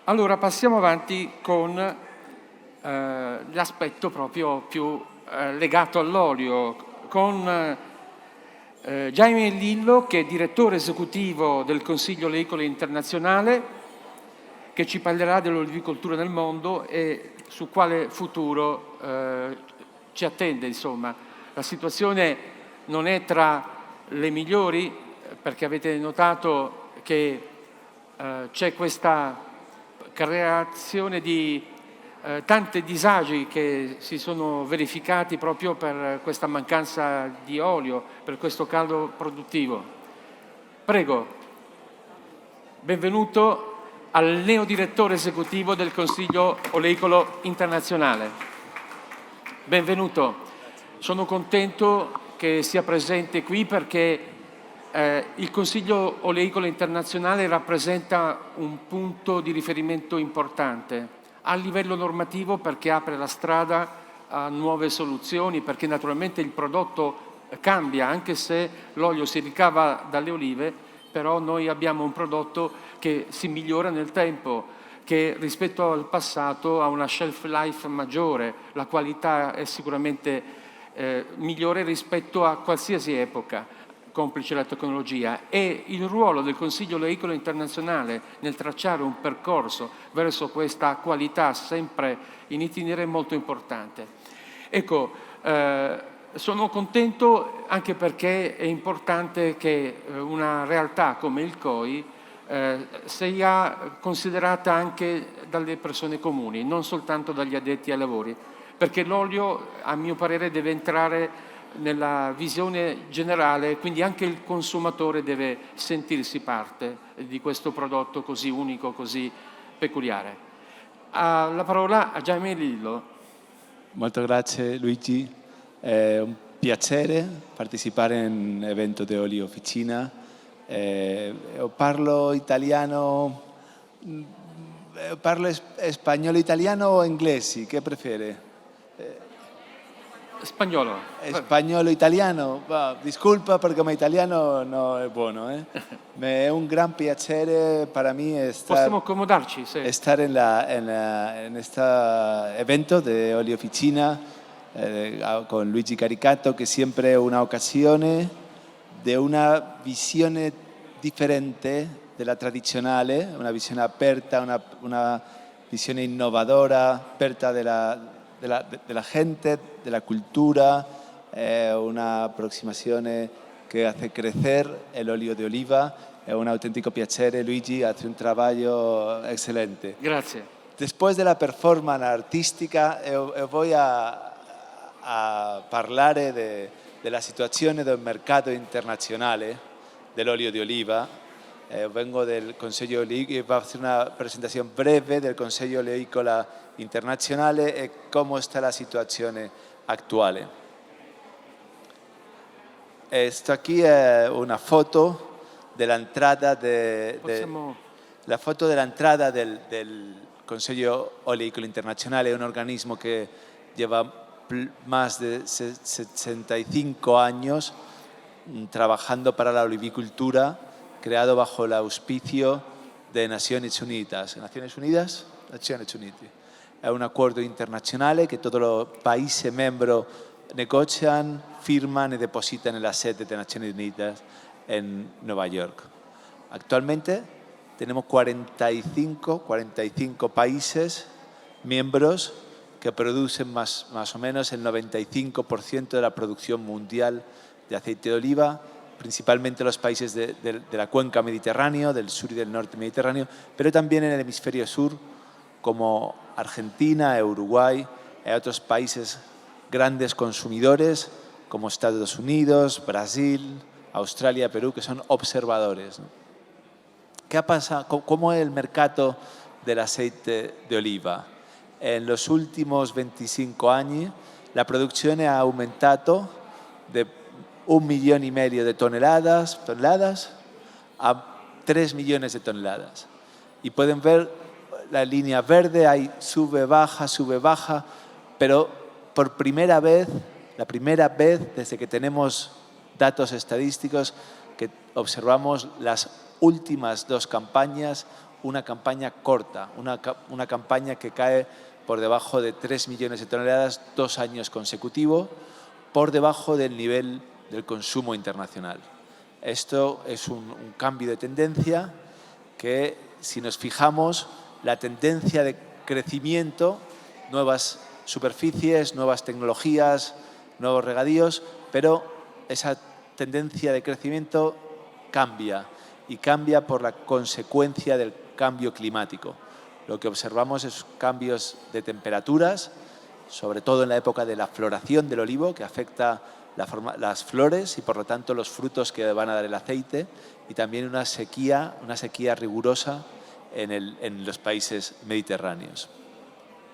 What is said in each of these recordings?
Allora passiamo avanti con l'aspetto proprio più legato all'olio, con Jaime Lillo, che è direttore esecutivo del Consiglio Oleicolo Internazionale, che ci parlerà dell'olivicoltura nel mondo e su quale futuro ci attende. Insomma, la situazione non è tra le migliori, perché avete notato che c'è questa creazione di tanti disagi che si sono verificati proprio per questa mancanza di olio, per questo calo produttivo. Prego, benvenuto al neodirettore esecutivo del Consiglio Oleicolo Internazionale. Benvenuto. Sono contento che sia presente qui perché il Consiglio Oleicolo Internazionale rappresenta un punto di riferimento importante a livello normativo, perché apre la strada a nuove soluzioni, perché naturalmente il prodotto cambia, anche se l'olio si ricava dalle olive, però noi abbiamo un prodotto che si migliora nel tempo, che rispetto al passato ha una shelf life maggiore, la qualità è sicuramente migliore rispetto a qualsiasi epoca, complice la tecnologia, e il ruolo del Consiglio Oleicolo Internazionale nel tracciare un percorso verso questa qualità sempre in itinere è molto importante. Ecco, sono contento anche perché è importante che una realtà come il COI sia considerata anche dalle persone comuni, non soltanto dagli addetti ai lavori, perché l'olio, a mio parere, deve entrare nella visione generale, quindi anche il consumatore deve sentirsi parte di questo prodotto così unico, così peculiare. La parola a Jaime Lillo. Molto grazie Luigi, è un piacere partecipare in evento di Oli Officina. Parlo italiano, parlo spagnolo italiano o inglese, che prefere? Spagnolo. Spagnolo italiano? Disculpa perché mi italiano no è buono. È un gran piacere per me Possiamo accomodarci, sì. Estar en este evento de Oli Officina con Luigi Caricato, que siempre es una ocasión de una visione differente della tradizionale, una visione aperta, una visione innovadora, aperta della gente, della cultura, una aproximazione che hace crecer el óleo de oliva. È un autentico piacere, Luigi, hace un lavoro eccellente. Grazie. Después de la performance artistica, voy a parlare della situazione del mercato internazionale dell'olio di oliva. Vengo del Consiglio Oleicolo, va a hacer una presentazione breve del Consiglio Oleicolo Internazionale e come sta la situazione attuale. Sto qui è una foto dell'entrata la foto dell'entrata del Consiglio Oleicolo Internazionale, un organismo que lleva más de 65 años trabajando para la olivicultura, creado bajo el auspicio de Naciones Unidas. ¿Naciones Unidas? Naciones Unite. È un accordo internazionale che tutti i paesi membri negocian, firman e depositan nella sede delle Nazioni Unite en Nueva York. Actualmente tenemos 45 países miembros que producen más o menos el 95% de la producción mundial de aceite de oliva, principalmente los países de la cuenca mediterránea, del sur y del norte mediterráneo, pero también en el hemisferio sur, como Argentina, Uruguay y otros países grandes consumidores, como Estados Unidos, Brasil, Australia, Perú, que son observadores. ¿Qué pasa? ¿Cómo es el mercado del aceite de oliva? En los últimos 25 años, la producción ha aumentado de 1,5 millones de toneladas a 3 millones de toneladas. Y pueden ver la línea verde, ahí sube, baja, pero por primera vez, la primera vez desde que tenemos datos estadísticos, que observamos las últimas 2 campañas, una campaña corta, una campaña que cae por debajo de 3 millones de toneladas 2 años consecutivos, por debajo del nivel del consumo internacional. Esto es un cambio de tendencia que, si nos fijamos, la tendencia de crecimiento, nuevas superficies, nuevas tecnologías, nuevos regadíos, pero esa tendencia de crecimiento cambia, y cambia por la consecuencia del cambio climático. Lo que observamos es cambios de temperaturas, sobre todo en la época de la floración del olivo, que afecta las flores y por lo tanto los frutos que van a dar el aceite, y también una sequía rigurosa en los países mediterráneos.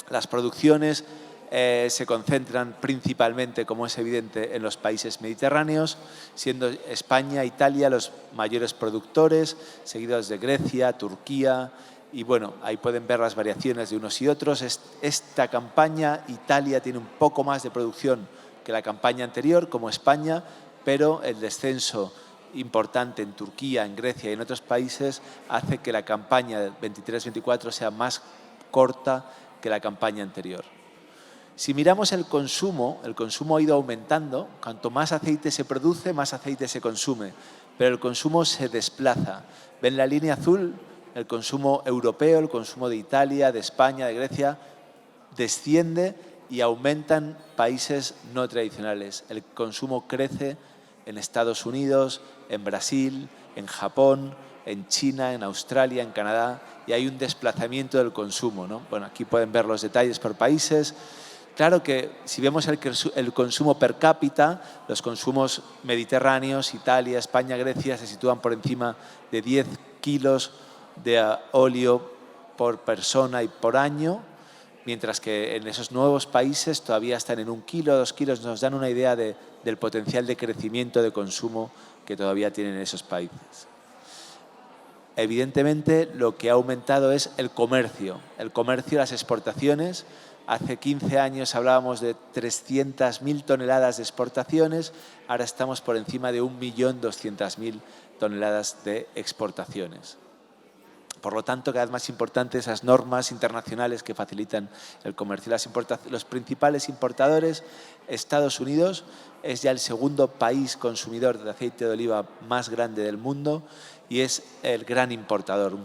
Las producciones se concentran principalmente, como es evidente, en los países mediterráneos, siendo España e Italia los mayores productores, seguidos de Grecia, Turquía, y bueno, ahí pueden ver las variaciones de unos y otros. Esta campaña, Italia tiene un poco más de producción que la campaña anterior, como España, pero el descenso importante en Turquía, en Grecia y en otros países hace que la campaña del 23-24 sea más corta que la campaña anterior. Si miramos el consumo ha ido aumentando. Cuanto más aceite se produce, más aceite se consume, pero el consumo se desplaza. ¿Ven la línea azul? El consumo europeo, el consumo de Italia, de España, de Grecia, desciende y aumentan países no tradicionales. El consumo crece en Estados Unidos, en Brasil, en Japón, en China, en Australia, en Canadá, y hay un desplazamiento del consumo, ¿no? Bueno, aquí pueden ver los detalles por países. Claro que si vemos el consumo per cápita, los consumos mediterráneos, Italia, España, Grecia, se sitúan por encima de 10 kilos de óleo por persona y por año, mientras que en esos nuevos países todavía están en 1 kilo, 2 kilos. Nos dan una idea del potencial de crecimiento de consumo que todavía tienen esos países. Evidentemente, lo que ha aumentado es el comercio, las exportaciones. Hace 15 años hablábamos de 300.000 toneladas de exportaciones, ahora estamos por encima de 1.200.000 toneladas de exportaciones. Por lo tanto, cada vez más importantes esas normas internacionales que facilitan el comercio. Los principales importadores, Estados Unidos, es ya el segundo país consumidor de aceite de oliva más grande del mundo y es el gran importador.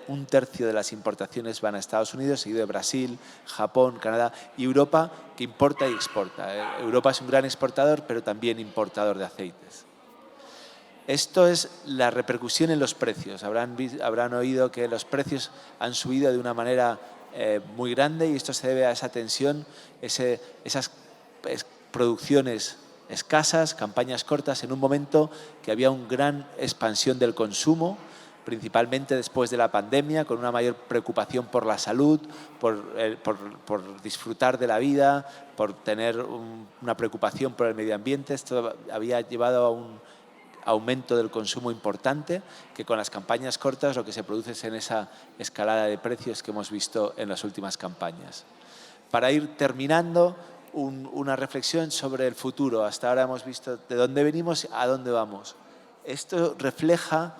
Un tercio de las importaciones van a Estados Unidos, seguido de Brasil, Japón, Canadá y Europa, que importa y exporta. Europa es un gran exportador, pero también importador de aceites. Esto es la repercusión en los precios. Habrán oído que los precios han subido de una manera muy grande, y esto se debe a esa tensión, esas producciones escasas, campañas cortas, en un momento que había una gran expansión del consumo, principalmente después de la pandemia, con una mayor preocupación por la salud, por disfrutar de la vida, por tener una preocupación por el medio ambiente. Esto había llevado a un aumento del consumo importante, que con las campañas cortas lo que se produce es en esa escalada de precios que hemos visto en las últimas campañas. Para ir terminando, una reflexión sobre el futuro. Hasta ahora hemos visto de dónde venimos y a dónde vamos. Esto refleja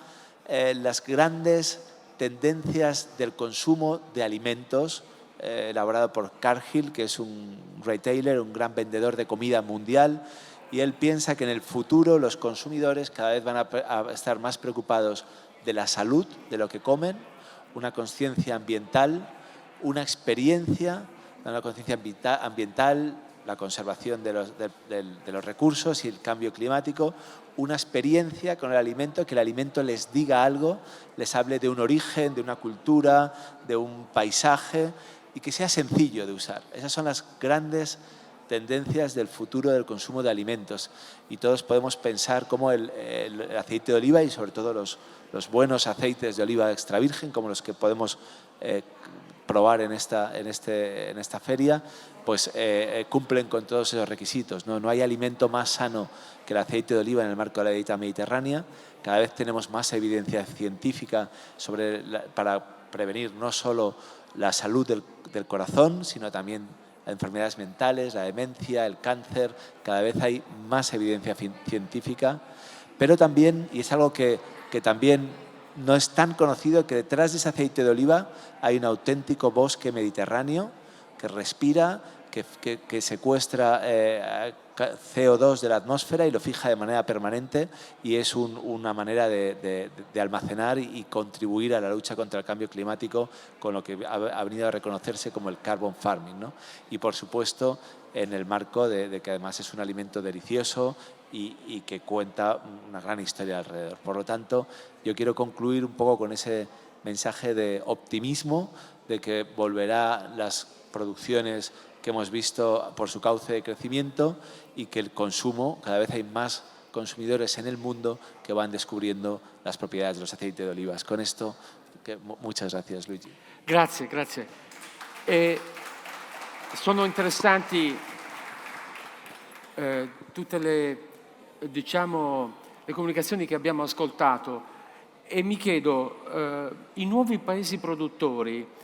las grandes tendencias del consumo de alimentos, elaborado por Cargill, que es un retailer, un gran vendedor de comida mundial, y él piensa que en el futuro los consumidores cada vez van a estar más preocupados de la salud, de lo que comen, una conciencia ambiental, una experiencia, una conciencia ambiental, la conservación de los recursos y el cambio climático, una experiencia con el alimento, que el alimento les diga algo, les hable de un origen, de una cultura, de un paisaje, y que sea sencillo de usar. Esas son las grandes tendencias del futuro del consumo de alimentos, y todos podemos pensar cómo el aceite de oliva, y sobre todo los buenos aceites de oliva extra virgen, como los que podemos probar en esta feria, pues cumplen con todos esos requisitos, ¿no? No hay alimento más sano que el aceite de oliva en el marco de la dieta mediterránea. Cada vez tenemos más evidencia científica para prevenir no solo la salud del corazón, sino también enfermedades mentales, la demencia, el cáncer. Cada vez hay más evidencia científica, pero también, y es algo que también no es tan conocido que detrás de ese aceite de oliva hay un auténtico bosque mediterráneo que respira, que secuestra CO2 de la atmósfera y lo fija de manera permanente, y es una manera de almacenar y contribuir a la lucha contra el cambio climático, con lo que ha venido a reconocerse como el carbon farming, ¿no? Y por supuesto en el marco de que además es un alimento delicioso y que cuenta una gran historia alrededor. Por lo tanto, yo quiero concluir un poco con ese mensaje de optimismo, de que volverá las producciones que hemos visto por su cauce de crecimiento, y que el consumo, cada vez hay más consumidores en el mundo que van descubriendo las propiedades de los aceites de olivas. Con esto, muchas gracias, Luigi. Grazie, grazie. Sono interessanti tutte le comunicazioni che abbiamo ascoltato, e mi chiedo, i nuovi paesi produttori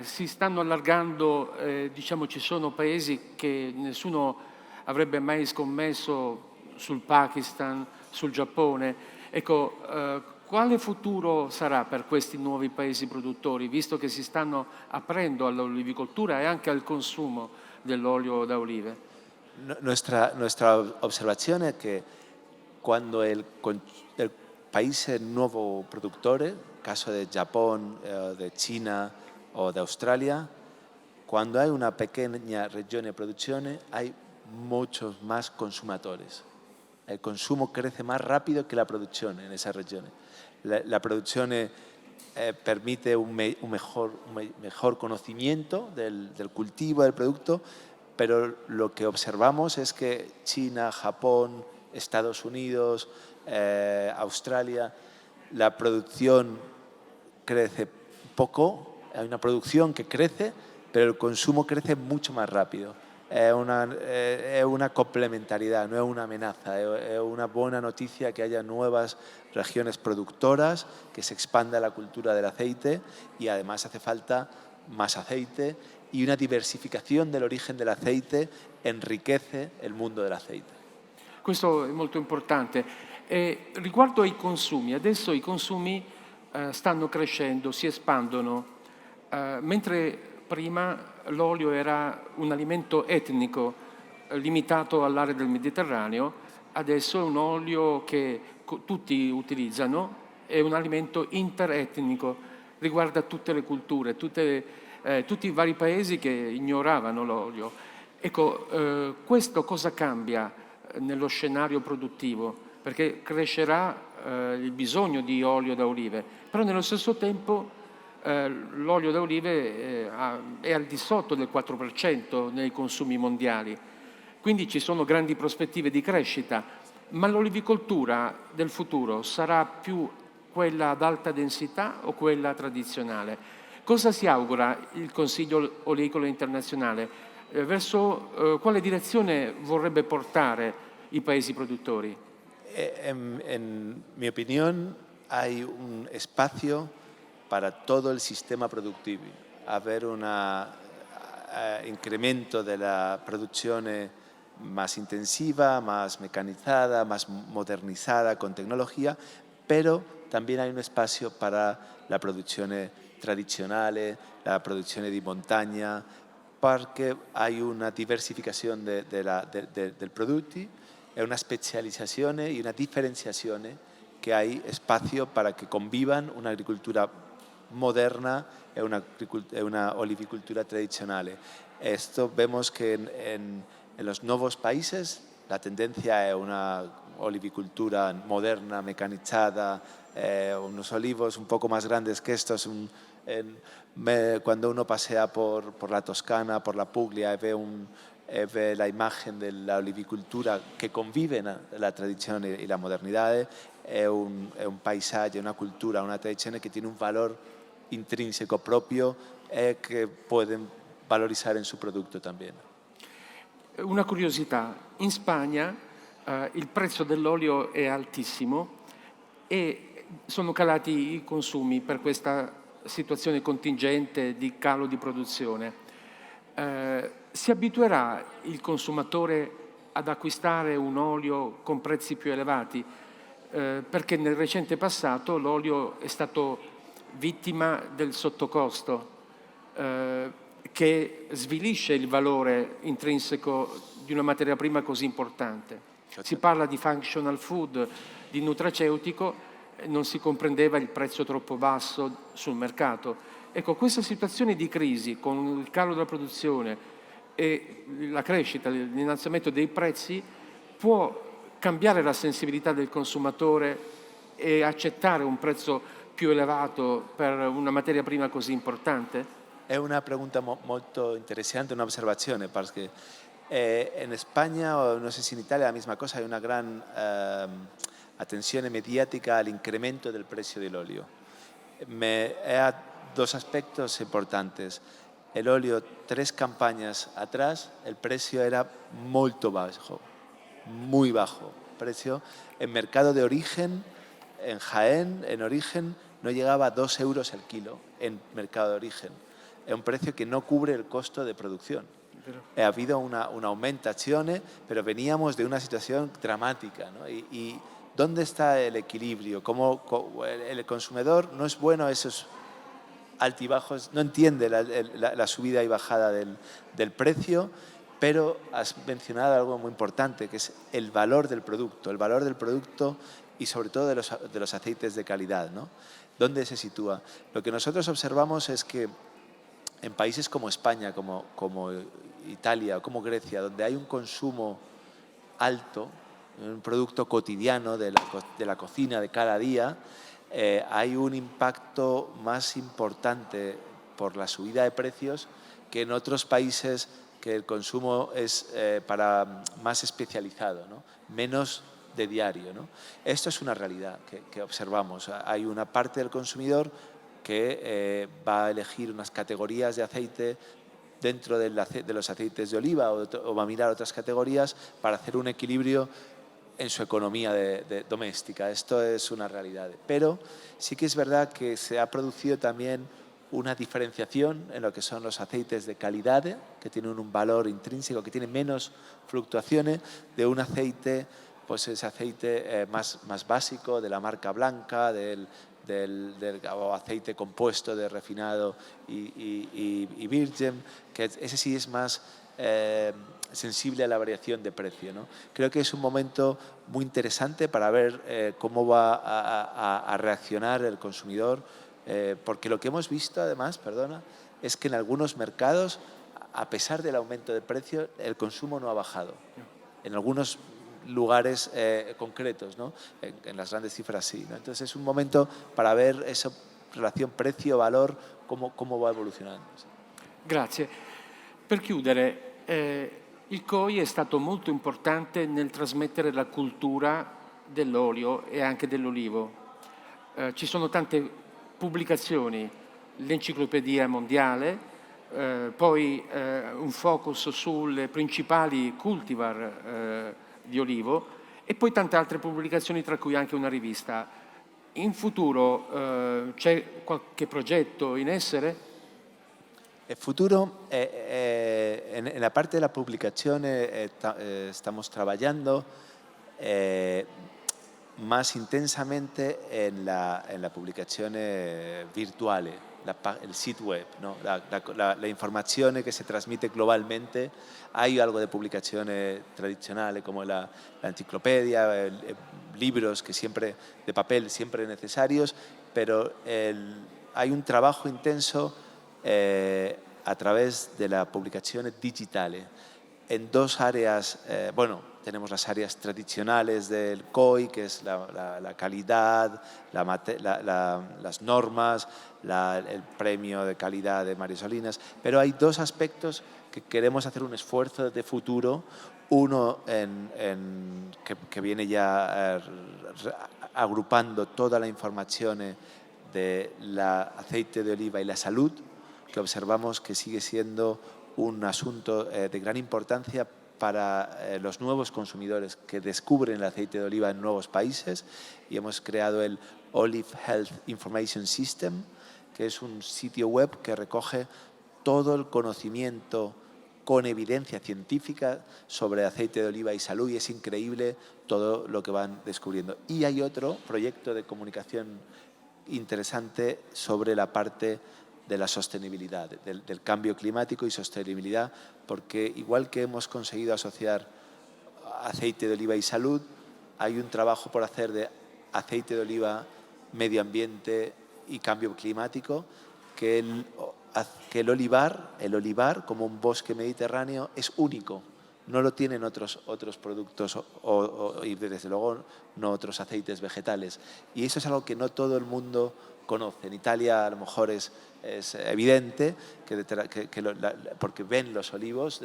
si stanno allargando, ci sono paesi che nessuno avrebbe mai scommesso, sul Pakistan, sul Giappone. Ecco, quale futuro sarà per questi nuovi paesi produttori, visto che si stanno aprendo all'olivicoltura e anche al consumo dell'olio da olive? Nuestra observación es que cuando el país nuevo productor, caso de Japón, de China o de Australia, cuando hay una pequeña región de producción hay muchos más consumidores. El consumo crece más rápido que la producción en esas regiones. La producción permite un mejor conocimiento del cultivo del producto, pero lo que observamos es que China, Japón, Estados Unidos, Australia, la producción crece poco, hay una producción que crece, pero el consumo crece mucho más rápido. Es una complementariedad, no es una amenaza, es una buena noticia que haya nuevas regiones productoras, que se expanda la cultura del aceite, y además hace falta más aceite, y una diversificazione dell'origen dell'aceite enriquece il mondo dell'aceite. Questo è molto importante. Riguardo ai consumi, adesso i consumi stanno crescendo, si espandono, mentre prima l'olio era un alimento etnico limitato all'area del Mediterraneo, adesso è un olio che tutti utilizzano, è un alimento interetnico, riguarda tutte le culture, tutti i vari paesi che ignoravano l'olio. Ecco, questo cosa cambia nello scenario produttivo? Perché crescerà il bisogno di olio da olive, però nello stesso tempo l'olio da olive è al di sotto del 4% nei consumi mondiali. Quindi ci sono grandi prospettive di crescita, ma l'olivicoltura del futuro sarà più quella ad alta densità o quella tradizionale? Cosa si augura il Consiglio Oleicolo Internazionale? Verso quale direzione vorrebbe portare i paesi produttori? En mi opinión, hay un espacio para todo el sistema productivo. Haber un incremento de la producción más intensiva, más mecanizada, más modernizada con tecnología, pero también hay un espacio para la producción tradizionale, la produzione di montagna, perché hay una diversificazione del prodotti e una specializzazione e una differenziazione che hay spazio para que convivan una agricultura moderna e una olivicultura tradizionale. Esto vemos que en los nuevos países la tendencia es una olivicultura moderna, mecanizada, unos olivos un poco más grandes que estos. Cuando uno pasea por la Toscana, por la Puglia, ve la imagen de la olivicultura que conviven la tradición y la modernidad. Es un paisaje, una cultura, una tradición que tiene un valor intrínseco propio que pueden valorizar en su producto también. Una curiosità, in Spagna il prezzo dell'olio è altissimo e sono calati i consumi per questa situazione contingente di calo di produzione. Si abituerà il consumatore ad acquistare un olio con prezzi più elevati? perché nel recente passato l'olio è stato vittima del sottocosto che svilisce il valore intrinseco di una materia prima così importante. Si parla di functional food, di nutraceutico, non si comprendeva il prezzo troppo basso sul mercato. Ecco, questa situazione di crisi con il calo della produzione e la crescita, l'innalzamento dei prezzi può cambiare la sensibilità del consumatore e accettare un prezzo più elevato per una materia prima così importante? È una pregunta molto interessante, un'osservazione, perché in España, o no sé si in Italia, la misma cosa, hay una gran attenzione mediática al incremento del precio del óleo. Hay dos aspectos importantes. El óleo, 3 campañas atrás, el precio era molto bajo, muy bajo. Precio en mercado de origen, en Jaén, en origen, no llegaba a 2 euros el kilo en mercado de origen. Es un precio que no cubre el costo de producción. Ha habido una aumentación, pero veníamos de una situación dramática, ¿no? Y ¿dónde está el equilibrio? El consumidor no es bueno esos altibajos, no entiende la subida y bajada del precio, pero has mencionado algo muy importante, que es el valor del producto y sobre todo de los aceites de calidad, ¿no? ¿Dónde se sitúa? Lo que nosotros observamos es que en países como España, como Italia o como Grecia, donde hay un consumo alto, un producto cotidiano de la cocina de cada día, hay un impacto más importante por la subida de precios que en otros países que el consumo es más especializado, ¿no? Menos de diario, ¿no? Esto es una realidad que observamos. Hay una parte del consumidor que va a elegir unas categorías de aceite dentro de los aceites de oliva o va a mirar otras categorías para hacer un equilibrio en su economía doméstica. Esto es una realidad. Pero sí que es verdad que se ha producido también una diferenciación en lo que son los aceites de calidad, que tienen un valor intrínseco, que tienen menos fluctuaciones, de un aceite, pues ese aceite más básico, de la marca blanca, del aceite compuesto de refinado y virgen, que ese sí es más sensible a la variación de precio, ¿no? Creo que es un momento muy interesante para ver cómo va a reaccionar el consumidor, porque lo que hemos visto además, es que en algunos mercados, a pesar del aumento de precio, el consumo no ha bajado. En algunos lugares concretos, ¿no? En las grandes cifras sí, ¿no? Entonces es un momento para ver esa relación precio-valor, cómo va evolucionando. Grazie. Per chiudere, il COI è stato molto importante nel trasmettere la cultura dell'olio e anche dell'olivo. Ci sono tante pubblicazioni, l'Enciclopedia Mondiale, poi un focus sulle principali cultivar di olivo e poi tante altre pubblicazioni, tra cui anche una rivista. In futuro c'è qualche progetto in essere? El futuro, en la parte de la publicación estamos trabajando más intensamente en la publicación virtual, el sitio web, ¿no? La información que se transmite globalmente. Hay algo de publicaciones tradicionales como la enciclopedia, libros que siempre de papel, siempre necesarios, pero hay un trabajo intenso a través de las publicaciones digitales en dos áreas. Tenemos las áreas tradicionales del COI, que es la calidad, las normas, el premio de calidad de María Solinas, pero hay dos aspectos que queremos hacer un esfuerzo de futuro. Uno que viene ya agrupando toda la información del aceite de oliva y la salud, que observamos que sigue siendo un asunto de gran importancia para los nuevos consumidores que descubren el aceite de oliva en nuevos países, y hemos creado el Olive Health Information System, que es un sitio web que recoge todo el conocimiento con evidencia científica sobre aceite de oliva y salud, y es increíble todo lo que van descubriendo. Y hay otro proyecto de comunicación interesante sobre la parte de la sostenibilidad, del cambio climático y sostenibilidad, porque igual que hemos conseguido asociar aceite de oliva y salud, hay un trabajo por hacer de aceite de oliva, medio ambiente y cambio climático, que el olivar como un bosque mediterráneo es único. No lo tienen otros productos y desde luego no otros aceites vegetales. Y eso es algo que no todo el mundo conoce. En Italia a lo mejor es evidente porque ven los olivos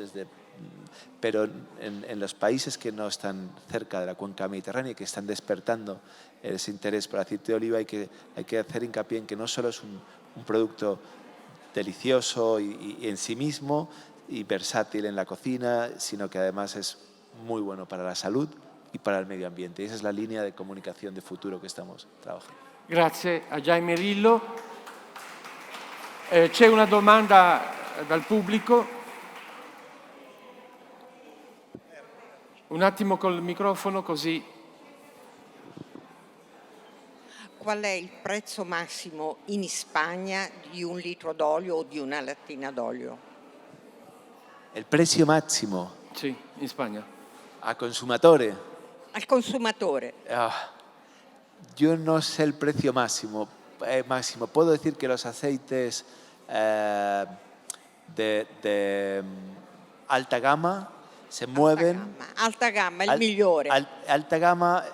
pero en los países que no están cerca de la cuenca mediterránea y que están despertando ese interés por el aceite de oliva, hay que hacer hincapié en que no solo es un producto delicioso y en sí mismo y versátil en la cocina, sino que además es muy bueno para la salud y para el medio ambiente. Y esa es la línea de comunicación de futuro que estamos trabajando. Grazie a Jaime Rillo. C'è una domanda dal pubblico. Un attimo col microfono così. Qual è il prezzo massimo in Spagna di un litro d'olio o di una lattina d'olio? Il prezzo massimo? Sì, in Spagna. A consumatore? Al consumatore. Yo no sé el precio máximo. Puedo decir que los aceites de alta gama se mueven. Alta gama, il migliore. Alta gama,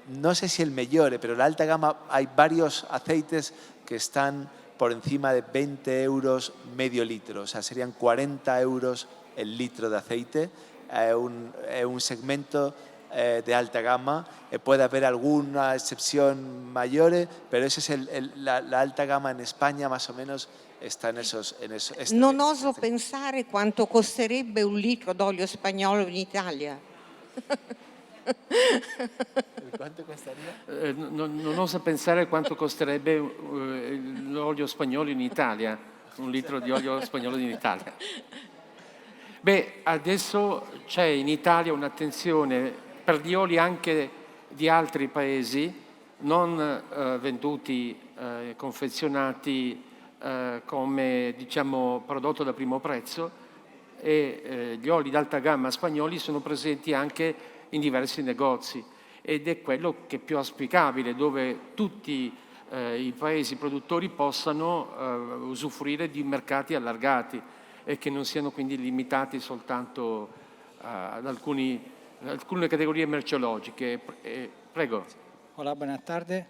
no sé si el mejor, pero la alta gama hay varios aceites que están por encima de 20 euros medio litro, o sea, serían 40 euros el litro de aceite. Un segmento de alta gama, puede haber alguna excepción mayor, pero esa es la alta gama en España, más o menos está en esos. Non oso pensare quanto costerebbe un litro d'olio spagnolo in Italia. ¿Cuánto costaría? Non oso pensare quanto costerebbe l'olio spagnolo in Italia, un litro di olio spagnolo in Italia. Beh, adesso c'è in Italia un'attenzione per gli oli anche di altri paesi, non venduti, confezionati come diciamo prodotto da primo prezzo, e gli oli d'alta gamma spagnoli sono presenti anche in diversi negozi ed è quello che è più auspicabile, dove tutti i paesi produttori possano usufruire di mercati allargati e che non siano quindi limitati soltanto ad alcune categorie merceologiche. Prego. Hola, buenas tardes.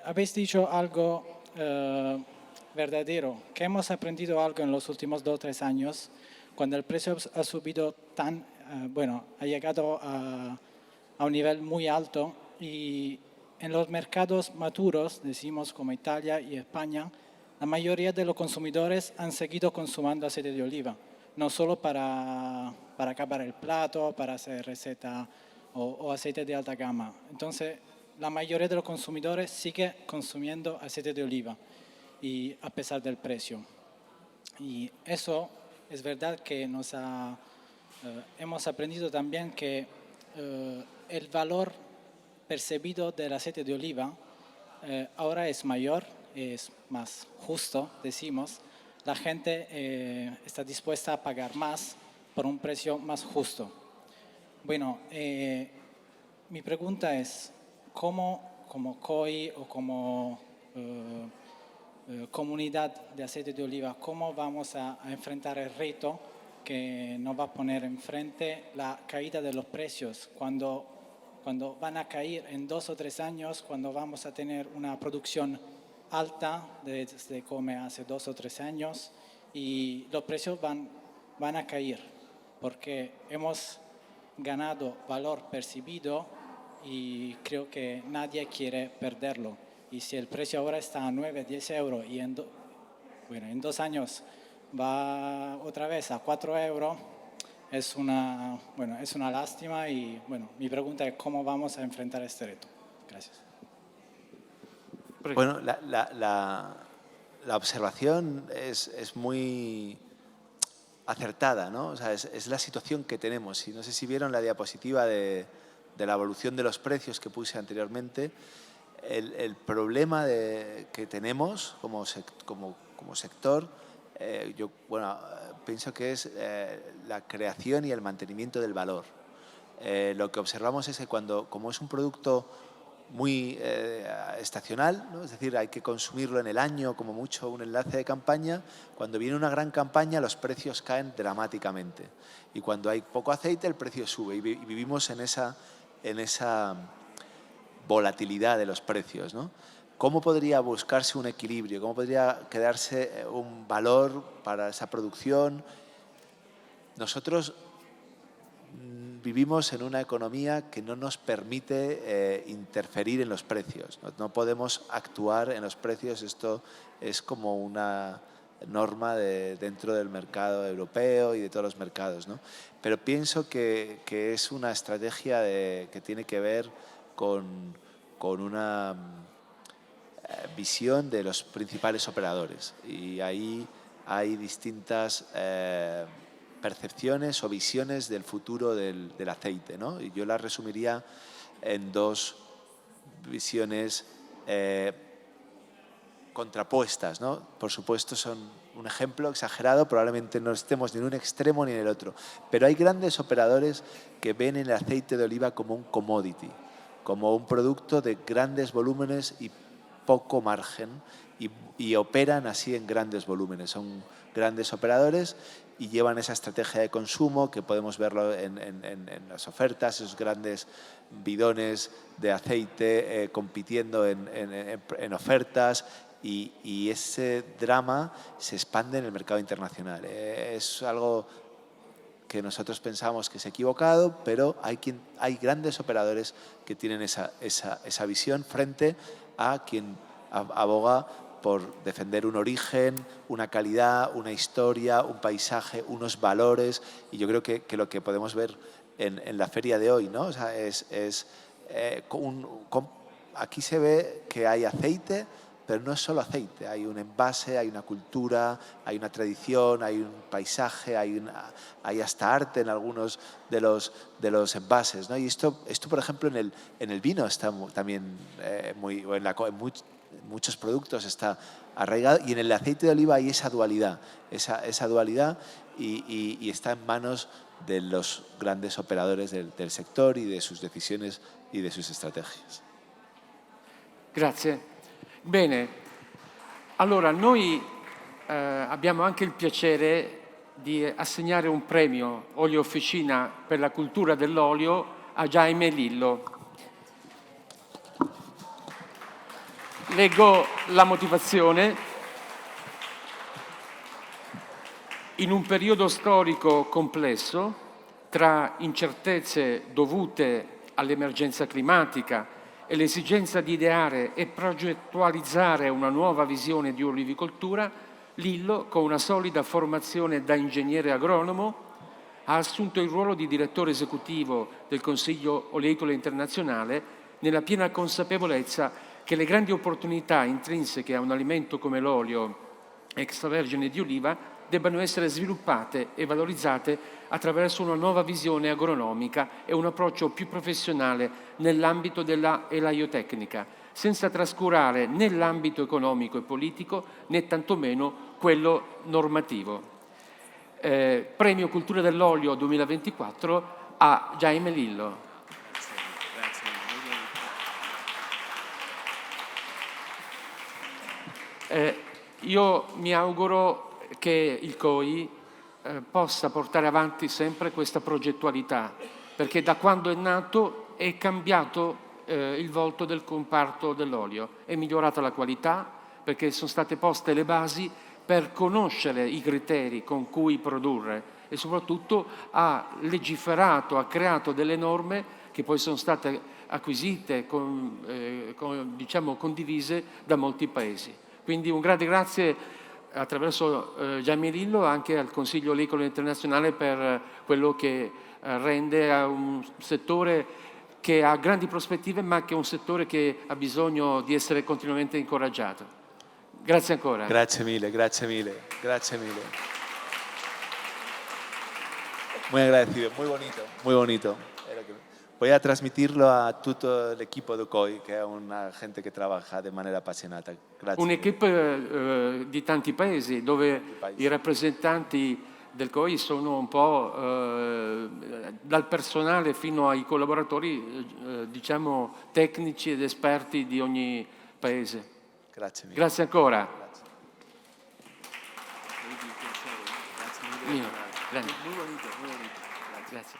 Habéis dicho algo verdadero, que hemos aprendido algo en los últimos 2 o 3 años, cuando el precio ha subido ha llegado a un nivel muy alto, y en los mercados maduros, decimos como Italia y España, la mayoría de los consumidores han seguido consumiendo aceite de oliva, no solo para acabar el plato, para hacer receta o aceite de alta gama. Entonces, la mayoría de los consumidores sigue consumiendo aceite de oliva, y a pesar del precio. Y eso es verdad que hemos aprendido también que el valor percibido del aceite de oliva ahora es mayor, es más justo, decimos. La gente está dispuesta a pagar más por un precio más justo. Bueno, mi pregunta es, ¿cómo como COI o como comunidad de aceite de oliva, cómo vamos a enfrentar el reto que nos va a poner enfrente la caída de los precios cuando van a caer en 2 o 3 años, cuando vamos a tener una producción alta desde como hace 2 o 3 años, y los precios van a caer porque hemos ganado valor percibido y creo que nadie quiere perderlo. Y si el precio ahora está a 9, 10 euros y en 2 años va otra vez a 4 euros, es una lástima. Y mi pregunta es cómo vamos a enfrentar este reto. Gracias. Bueno, la observación es muy acertada, ¿no? O sea, es la situación que tenemos. Y no sé si vieron la diapositiva de la evolución de los precios que puse anteriormente. El problema que tenemos como sector, yo pienso que es la creación y el mantenimiento del valor. Lo que observamos es que como es un producto muy estacional, ¿no? Es decir, hay que consumirlo en el año, como mucho un enlace de campaña. Cuando viene una gran campaña, los precios caen dramáticamente. Y cuando hay poco aceite, el precio sube. Y vivimos en esa volatilidad de los precios, ¿no? ¿Cómo podría buscarse un equilibrio? ¿Cómo podría quedarse un valor para esa producción? Nosotros vivimos en una economía que no nos permite interferir en los precios. No podemos actuar en los precios. Esto es como una norma dentro del mercado europeo y de todos los mercados, ¿no? Pero pienso que es una estrategia que tiene que ver con una visión de los principales operadores. Y ahí hay distintas percepciones o visiones del futuro del aceite, ¿no? Y yo las resumiría en dos visiones contrapuestas, ¿no? Por supuesto, son un ejemplo exagerado, probablemente no estemos ni en un extremo ni en el otro, pero hay grandes operadores que ven el aceite de oliva como un commodity, como un producto de grandes volúmenes y poco margen, y operan así en grandes volúmenes. Son grandes operadores y llevan esa estrategia de consumo que podemos verlo en las ofertas, esos grandes bidones de aceite compitiendo en ofertas, y ese drama se expande en el mercado internacional. Es algo que nosotros pensamos que es equivocado, pero hay grandes operadores que tienen esa visión frente a quien aboga por defender un origen, una calidad, una historia, un paisaje, unos valores. Y yo creo que lo que podemos ver en la feria de hoy, ¿no? O sea, aquí se ve que hay aceite, pero no es solo aceite, hay un envase, hay una cultura, hay una tradición, hay un paisaje, hay hasta arte en algunos de los envases, ¿no? Y esto, por ejemplo, en el vino está también en muchos productos está arraigado, y en el aceite de oliva hay esa dualidad, y está en manos de los grandes operadores del sector y de sus decisiones y de sus estrategias. Grazie. Bene, allora noi abbiamo anche il piacere di assegnare un premio Olio Officina per la cultura dell'olio a Jaime Lillo. Leggo la motivazione. In un periodo storico complesso, tra incertezze dovute all'emergenza climatica e l'esigenza di ideare e progettualizzare una nuova visione di olivicoltura, Lillo, con una solida formazione da ingegnere agronomo, ha assunto il ruolo di direttore esecutivo del Consiglio Oleicolo Internazionale, nella piena consapevolezza che le grandi opportunità intrinseche a un alimento come l'olio extravergine di oliva debbano essere sviluppate e valorizzate attraverso una nuova visione agronomica e un approccio più professionale nell'ambito della elaiottecnica, senza trascurare né l'ambito economico e politico né tantomeno quello normativo. Premio Cultura dell'Olio 2024 a Jaime Lillo. Io mi auguro che il COI possa portare avanti sempre questa progettualità, perché da quando è nato è cambiato il volto del comparto dell'olio, è migliorata la qualità perché sono state poste le basi per conoscere i criteri con cui produrre, e soprattutto ha legiferato, ha creato delle norme che poi sono state acquisite, diciamo condivise da molti paesi. Quindi un grande grazie attraverso Jaime Lillo anche al Consiglio Oleicolo Internazionale per quello che rende a un settore che ha grandi prospettive, ma che è un settore che ha bisogno di essere continuamente incoraggiato. Grazie ancora. Grazie mille, grazie mille, grazie mille. Muy agradecido, muy bonito, muy bonito. Voy a trasmitirlo a tutto l'equipo di COI, che è una gente che lavora in maniera appassionata. Grazie. Un'equipe di tanti paesi dove i rappresentanti del COI sono un po' dal personale fino ai collaboratori, diciamo, tecnici ed esperti di ogni paese. Grazie mille. Grazie ancora. Grazie. Mio, grande. Grazie.